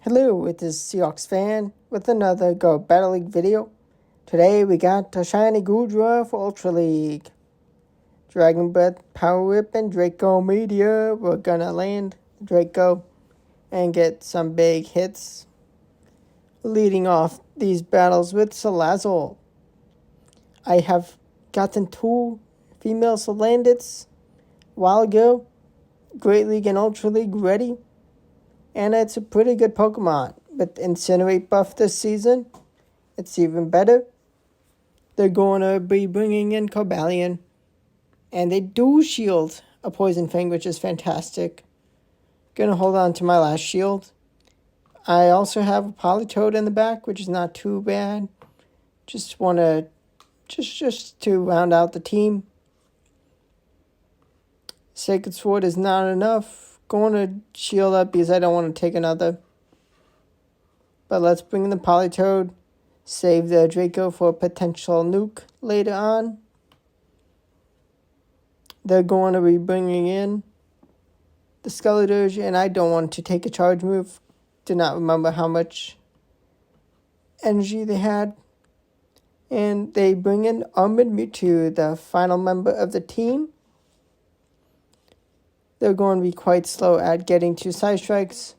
Hello, it is SeahawksFan with another Go Battle League video. Today we got a Shiny Goodra for Ultra League. Dragon Breath, Power Whip, and Draco Media. We're gonna land Draco and get some big hits. Leading off these battles with Salazzle. I have gotten 2 female Salandits a while ago. Great League and Ultra League ready. And it's a pretty good Pokemon. With Incinerate buff this season, it's even better. They're going to be bringing in Cobalion. And they do shield a Poison Fang, which is fantastic. Gonna hold on to my last shield. I also have a Politoed in the back, which is not too bad. Just want to, just to round out the team. Sacred Sword is not enough. Going to shield up because I don't want to take another. But let's bring in the Politoed. Save the Draco for a potential nuke later on. They're going to be bringing in the Skeleturge, and I don't want to take a charge move. Do not remember how much energy they had. And they bring in Armored Mewtwo, the final member of the team. They're going to be quite slow at getting to Side Strikes,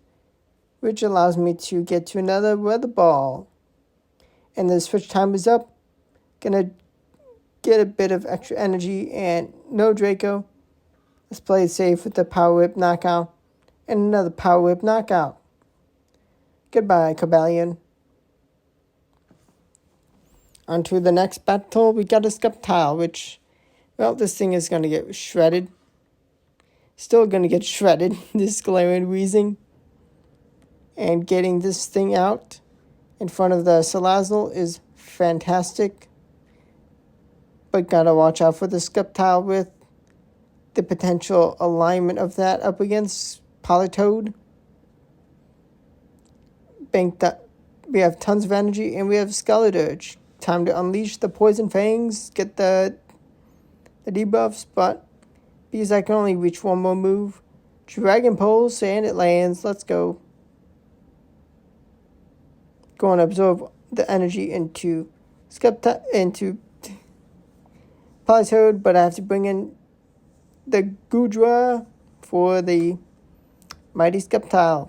which allows me to get to another Weather Ball. And the switch time is up. Gonna get a bit of extra energy and no Draco. Let's play it safe with the Power Whip knockout and another Power Whip knockout. Goodbye, Cobalion. On to the next battle, we got a Sceptile, which, well, this thing is going to get shredded. Still going to get shredded, this Galarian Weezing. And getting this thing out in front of the Salazzle is fantastic. But gotta watch out for the Sceptile with the potential alignment of that up against Politoed. We have tons of energy and we have Skeleturge. Time to unleash the Poison Fangs, get the debuffs, but because I can only reach one more move. Dragon Pulse, and it lands. Let's go. Going to absorb the energy into Politoed, but I have to bring in the Goodra for the mighty Sceptile.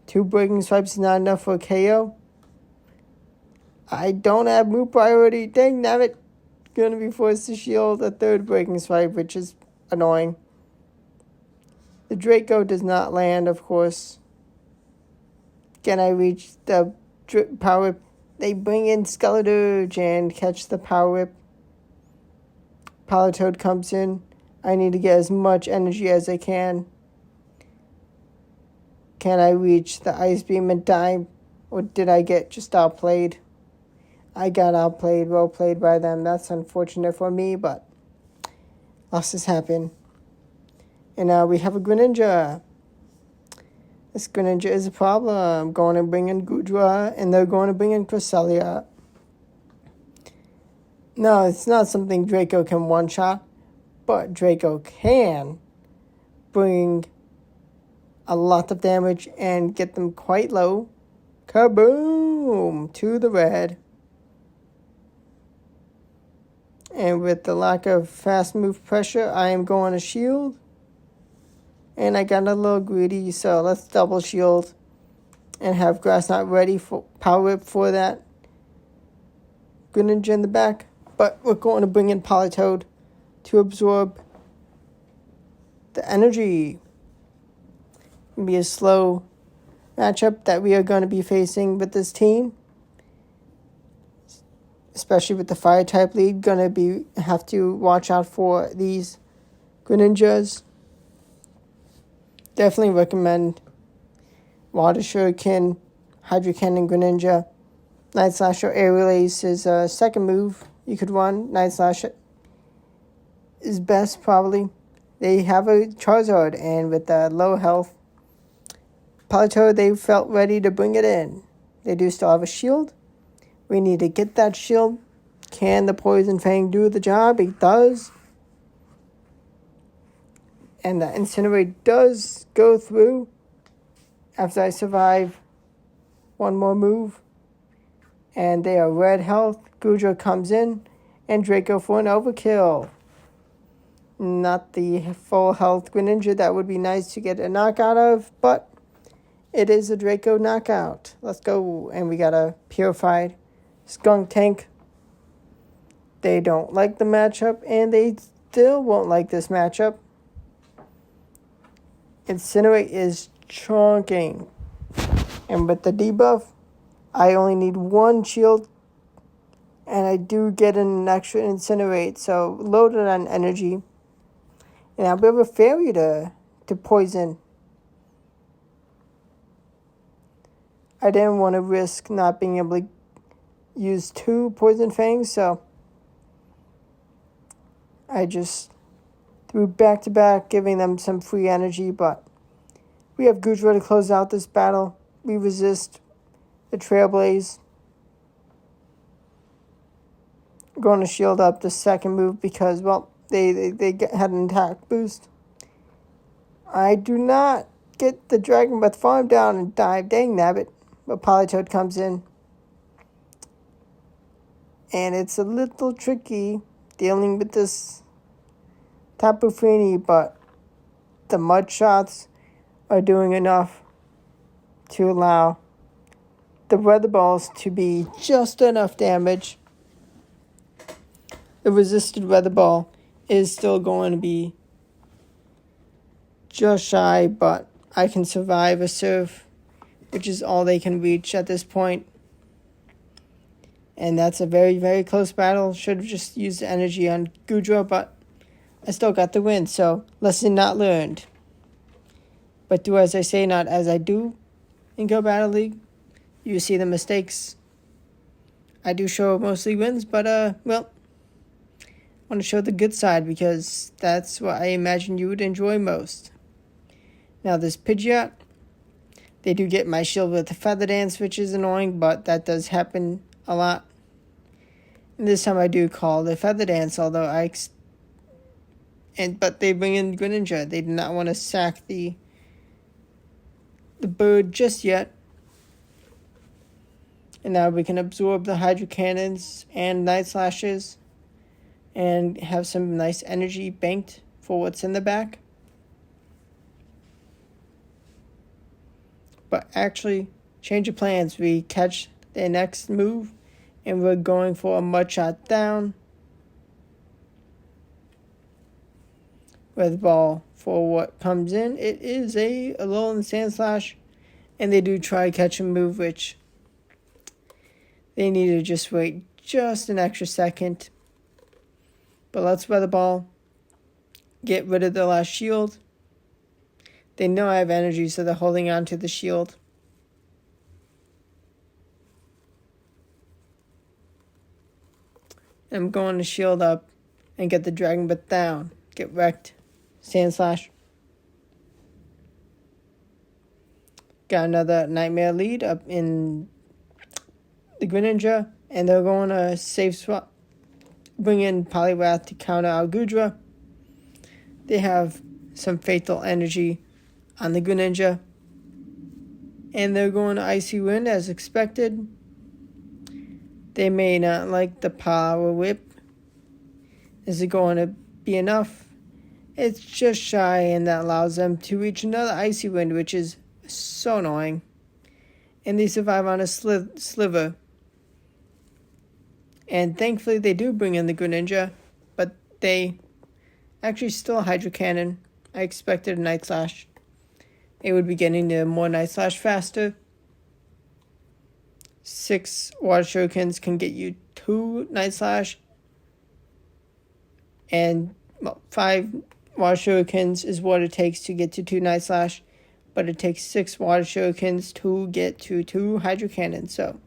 2 Breaking Swipes is not enough for a KO. I don't have move priority. Dang nabbit. Gonna be forced to shield a 3rd Breaking Swipe, which is annoying. The Draco does not land, of course. Can I reach the Power Whip? They bring in Skeleturge and catch the Power Whip. Politoed comes in. I need to get as much energy as I can. Can I reach the Ice Beam in time? Or did I get just outplayed? I got outplayed, well played by them. That's unfortunate for me, but losses happen. And now we have a Greninja. This Greninja is a problem. Going to bring in Goodra, and they're going to bring in Cresselia. No, it's not something Draco can one-shot, but Draco can bring a lot of damage and get them quite low. Kaboom! To the red. And with the lack of fast move pressure, I am going to shield. And I got a little greedy, so let's double shield. And have Grass Knot ready for Power Whip for that Greninja in the back. But we're going to bring in Politoed to absorb the energy. It'll be a slow matchup that we are going to be facing with this team. Especially with the fire type lead, have to watch out for these Greninjas. Definitely recommend Water Shuriken, Hydro Cannon Greninja. Night Slash or Air Release is a second move you could run. Night Slash is best probably. They have a Charizard, and with low health, Politoed, they felt ready to bring it in. They do still have a shield. We need to get that shield. Can the Poison Fang do the job? It does. And the Incinerate does go through. after I survive one more move, and they are red health, Goodra comes in, and Draco for an overkill. Not the full health Greninja that would be nice to get a knockout of, but it is a Draco knockout. Let's go. And we got a purified Skunk Tank. They don't like the matchup, and they still won't like this matchup. Incinerate is chunking. And with the debuff, I only need one shield, and I do get an extra Incinerate, so loaded on energy. And I'll be able to fairy to poison. I didn't want to risk not being able to use 2 Poison Fangs, so I just threw back-to-back, giving them some free energy, but we have Goodra to close out this battle. We resist the Trailblaze. Going to shield up the second move because, well, they had an attack boost. I do not get the Dragon Breath farm down and dive. Dang nabbit. But Politoed comes in. And it's a little tricky dealing with this Tapu Fini, but the Mud Shots are doing enough to allow the Weather Balls to be just enough damage. The resisted Weather Ball is still going to be just shy, but I can survive a Surf, which is all they can reach at this point. And that's a very, very close battle. Should have just used the energy on Goodra, but I still got the win, so lesson not learned. But do as I say, not as I do in Go Battle League. You see the mistakes. I do show mostly wins, but, well, I want to show the good side because that's what I imagine you would enjoy most. Now, this Pidgeot, they do get my shield with the Feather Dance, which is annoying, but that does happen a lot. And this time I do call the Feather Dance, although but they bring in Greninja. They do not want to sack the bird just yet. And now we can absorb the Hydro Cannons and Night Slashes and have some nice energy banked for what's in the back. But actually, change of plans. We catch the next move, and we're going for a Mud Shot down. With ball for what comes in. It is a Alolan Sand Slash, and they do try catch and move, which they need to just wait just an extra second. But let's Weather Ball, get rid of the last shield. They know I have energy, so they're holding on to the shield. I'm going to shield up and get the Dragon Breath down. Get wrecked. Sand Slash. Got another Nightmare lead up in the Greninja, and they're going to save swap. Bring in Poliwrath to counter our Goodra. They have some Fatal Energy on the Greninja, and they're going to Icy Wind as expected. They may not like the Power Whip. Is it going to be enough? It's just shy, and that allows them to reach another Icy Wind, which is so annoying. And they survive on a sliver. And thankfully they do bring in the Greninja, but they actually still Hydro Cannon. I expected a Night Slash. It would be getting to more Night Slash faster. 6 Water Shurikens can get you 2 Night Slash. And 5 Water Shurikens is what it takes to get to 2 Night Slash. But it takes 6 Water Shurikens to get to 2 Hydro Cannons. So,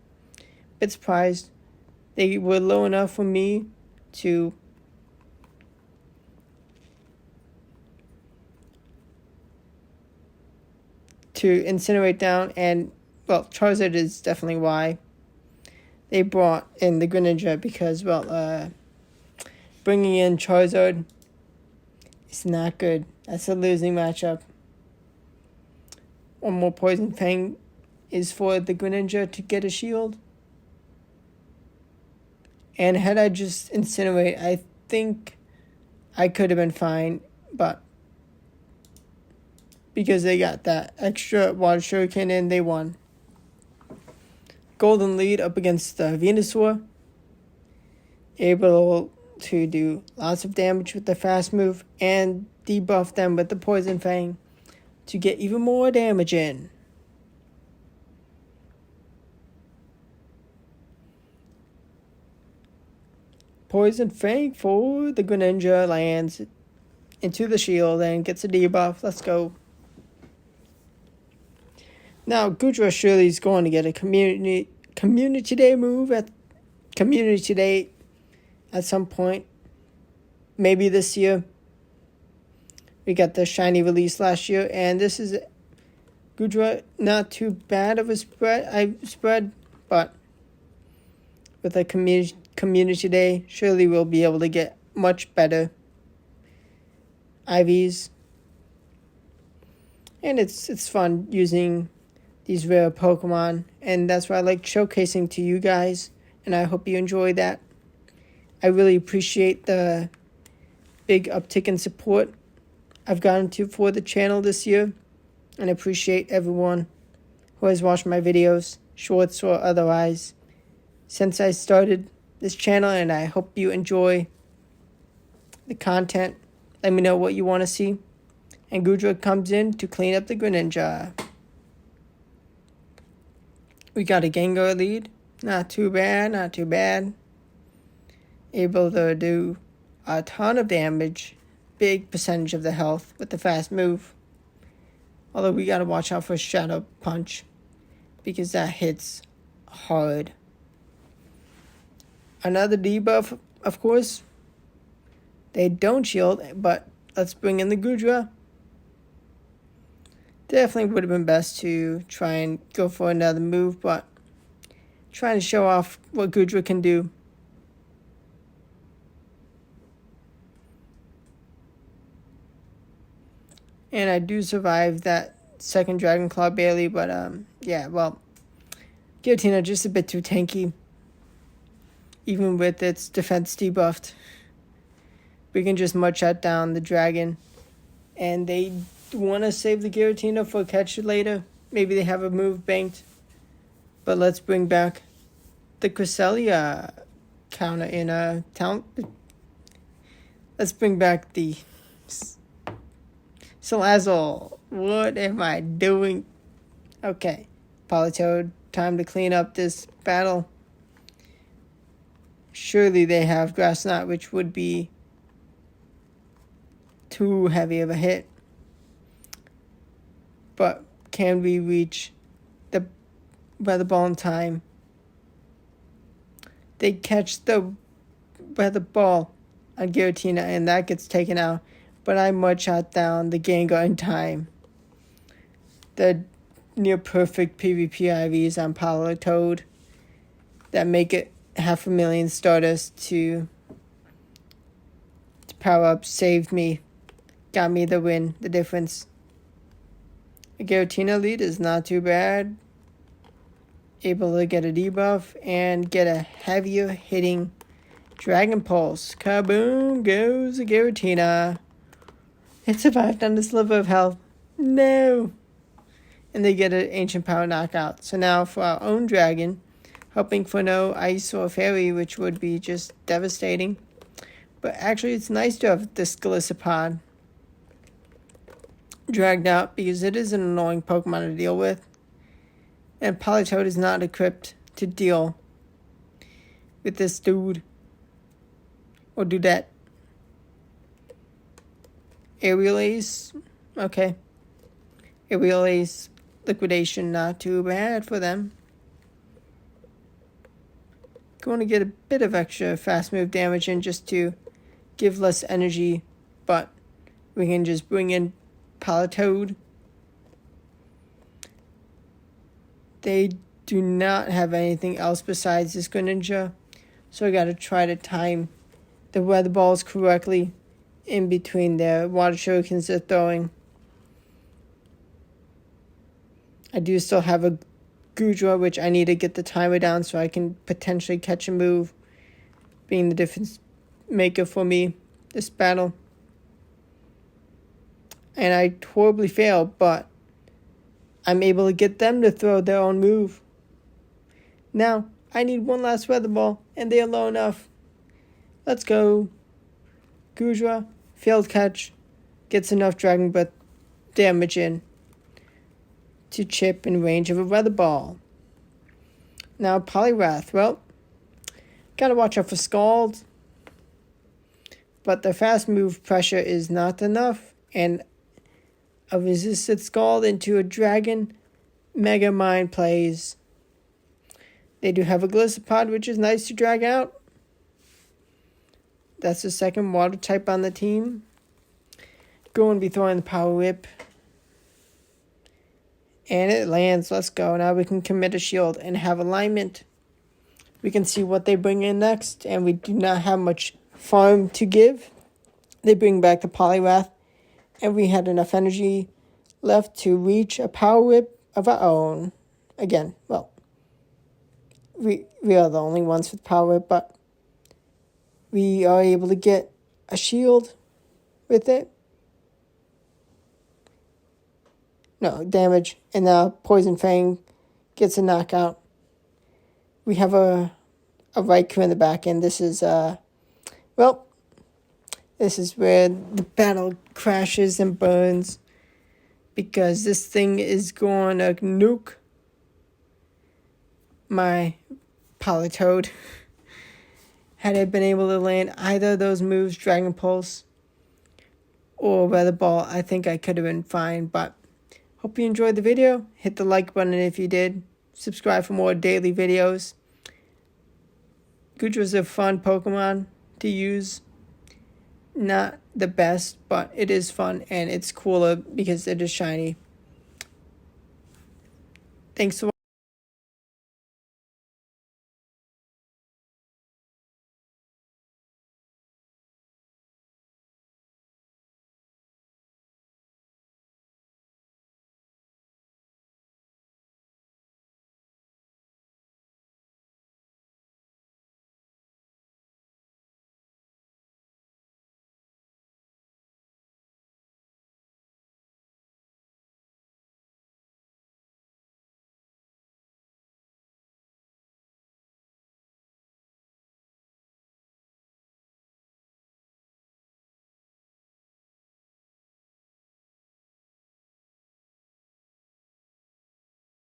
bit surprised. They were low enough for me to incinerate down, and, well, Charizard is definitely why they brought in the Greninja, because, well, bringing in Charizard is not good. That's a losing matchup. one more Poison Fang is for the Greninja to get a shield. And had I just Incinerate, I think I could have been fine, but because they got that extra Water Shuriken in, they won. Golden lead up against the Venusaur. Able to do lots of damage with the fast move and debuff them with the Poison Fang to get even more damage in. Poison Fang for the Greninja lands into the shield and gets a debuff. Let's go. Now, Goodra surely is going to get a Community Day move at Community Day at some point. Maybe this year. We got the Shiny release last year, and this is Goodra, not too bad of a spread, but with a Community Day, surely we'll be able to get much better IVs. And it's fun using these rare Pokemon, and that's why I like showcasing to you guys, and I hope you enjoy that. I really appreciate the big uptick in support I've gotten to for the channel this year, and I appreciate everyone who has watched my videos, shorts or otherwise, since I started this channel, and I hope you enjoy the content. Let me know what you want to see. And Goodra comes in to clean up the Greninja. We got a Gengar lead. Not too bad, not too bad. Able to do a ton of damage. Big percentage of the health with the fast move. Although we got to watch out for Shadow Punch, because that hits hard. Another debuff, of course. They don't shield, but let's bring in the Goodra. Definitely would have been best to try and go for another move, but trying to show off what Goodra can do. And I do survive that second Dragon Claw barely, but yeah, well, Giratina just a bit too tanky. Even with its defense debuffed. We can just much shut down the dragon. And they want to save the Giratina for a catch later. Maybe they have a move banked. But let's bring back the Cresselia counter in a town. Let's bring back the Salazzle. What am I doing? Okay. Politoed, time to clean up this battle. Surely they have Grass Knot, which would be too heavy of a hit. But can we reach the weather ball in time? They catch the weather ball on Giratina, and that gets taken out. But I mud shot down the Gengar in time. The near perfect PvP IVs on Politoed that make it 500,000 Stardust to power up saved me. Got me the win, the difference. A Giratina lead is not too bad. Able to get a debuff and get a heavier hitting Dragon Pulse. Kaboom goes a Giratina. It survived on the sliver of health. No. And they get an Ancient Power knockout. So now for our own dragon, hoping for no ice or fairy, which would be just devastating. But actually, it's nice to have this Golisopod dragged out, because it is an annoying Pokemon to deal with. And Politoed is not equipped to deal with this dude or dudette. Aerial Ace, okay. Aerial Ace liquidation, not too bad for them. Going to get a bit of extra fast move damage in just to give less energy, but we can just bring in Politoed. They do not have anything else besides this Greninja, so I gotta try to time the weather balls correctly in between their water shurikens they're throwing. I do still have a Goodra, which I need to get the timer down so I can potentially catch a move, being the difference maker for me this battle. And I horribly failed, but I'm able to get them to throw their own move. Now, I need one last weather ball, and they are low enough. Let's go. Goodra, failed catch, gets enough Dragon Breath damage in to chip in range of a weather ball. Now, Poliwrath, well, gotta watch out for Scald, but the fast move pressure is not enough, and a resisted Scald into a Dragon Mega Mind plays. They do have a Gliscopod, which is nice to drag out. That's the second water type on the team. Going to be throwing the Power Whip. And it lands. Let's go. Now we can commit a shield and have alignment. We can see what they bring in next. And we do not have much farm to give. They bring back the Poliwrath. And we had enough energy left to reach a Power Whip of our own. Again, well, we are the only ones with Power Whip, but we are able to get a shield with it. No, damage. And now Poison Fang gets a knockout. We have a Raikou in the back end. This is, this is where the battle crashes and burns. Because this thing is going to nuke my Politoed. Had I been able to land either of those moves, Dragon Pulse or Weather Ball, I think I could have been fine. But hope you enjoyed the video. Hit the like button if you did. Subscribe for more daily videos. Goodra's a fun Pokemon to use. Not the best, but it is fun and it's cooler because it is shiny. Thanks for watching.